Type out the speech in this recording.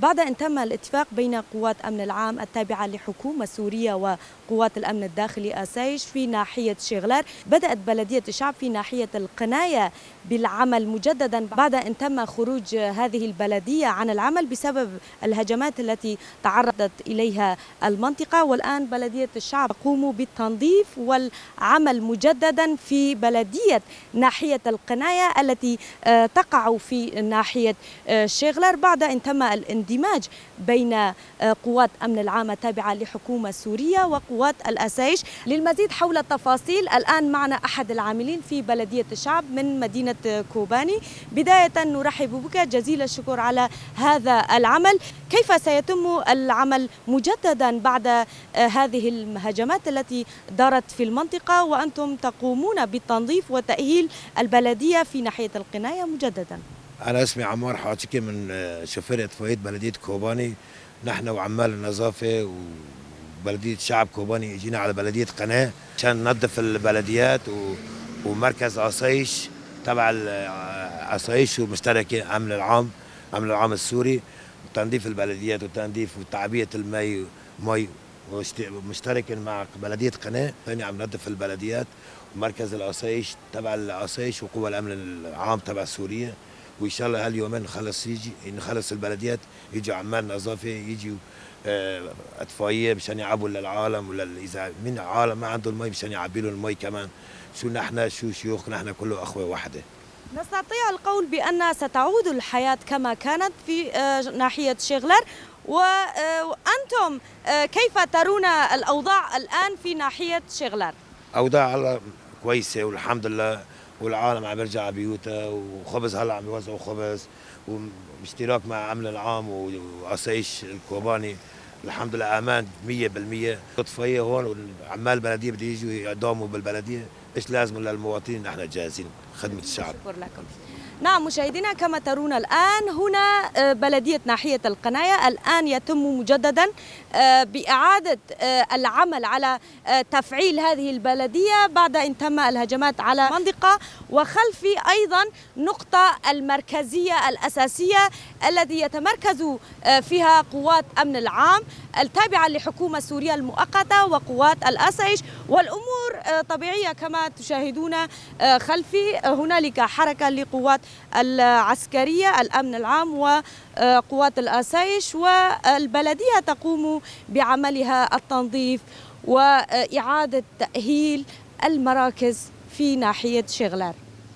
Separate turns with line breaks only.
بعد أن تم الاتفاق بين قوات أمن العام التابعة لحكومة سوريا وقوات الأمن الداخلي آسايش في ناحية شغلار، بدأت بلدية الشعب في ناحية القناية بالعمل مجددا بعد أن تم خروج هذه البلدية عن العمل بسبب الهجمات التي تعرضت إليها المنطقة. والآن بلدية الشعب تقوم بالتنظيف والعمل مجددا في بلدية ناحية القناية التي تقع في ناحية شغلار بعد أن تم الاندماج بين قوات أمن العام التابعة لحكومة سوريا وقوات الآسايش. للمزيد حول التفاصيل الآن معنا أحد العاملين في بلدية الشعب من مدينة كوباني. بداية نرحب بك، جزيل الشكر على هذا العمل. كيف سيتم العمل مجددا بعد هذه الهجمات التي دارت في المنطقة وأنتم تقومون بالتنظيف وتأهيل البلدية في ناحية القناية مجددا؟
أنا اسمي عمار حاتكي من شوفير إطفائية بلدية كوباني. نحن وعمال النظافة وبلدية شعب كوباني اجينا على بلدية قناة عشان ننظف البلديات ومركز آسايش تبع آسايش ومشتركة أمن العام السوري، وتنظيف البلديات وتنظيف وتعبئة المي مشترك مع بلدية قناة. ثاني عم ننظف البلديات ومركز الآسايش تبع الآسايش وقوى الأمن العام تبع سوريا. وإن شاء الله هاليومين نخلص البلديات، يجوا عمال نظافة، يجوا أطفائية مشان يعبوا للعالم إذا من عالم ما عنده المي مشان يعبي له المي كمان. شو شيوخ، نحن كله أخوة واحدة.
نستطيع القول بأن ستعود الحياة كما كانت في ناحية شغلار، وأنتم كيف ترون الأوضاع الآن في ناحية شغلار؟
أوضاع كويسة والحمد لله، والعالم عم يرجع على بيوتها، وخبز هلا عم يوزعوا خبز واشتراك مع أمن العام وآسايش الكوباني. الحمد لله أمان 100%. إطفائية هون وعمال البلدية بده يجوا يداوموا بالبلدية، إيش لازم للمواطنين نحن جاهزين خدمة الشعب.
شكرا لكم. نعم مشاهدينا، كما ترون الآن هنا بلدية ناحية القناية الآن يتم مجددا بإعادة العمل على تفعيل هذه البلدية بعد أن تم الهجمات على المنطقة. وخلفي أيضا نقطة المركزية الأساسية التي يتمركز فيها قوات أمن العام التابعة لحكومة سوريا المؤقتة وقوات الآسايش. والأمور طبيعية كما تشاهدون خلفي. هنالك حركة لقوات العسكرية الأمن العام وقوات الآسايش، والبلدية تقوم بعملها التنظيف وإعادة تأهيل المراكز في ناحية شغلار.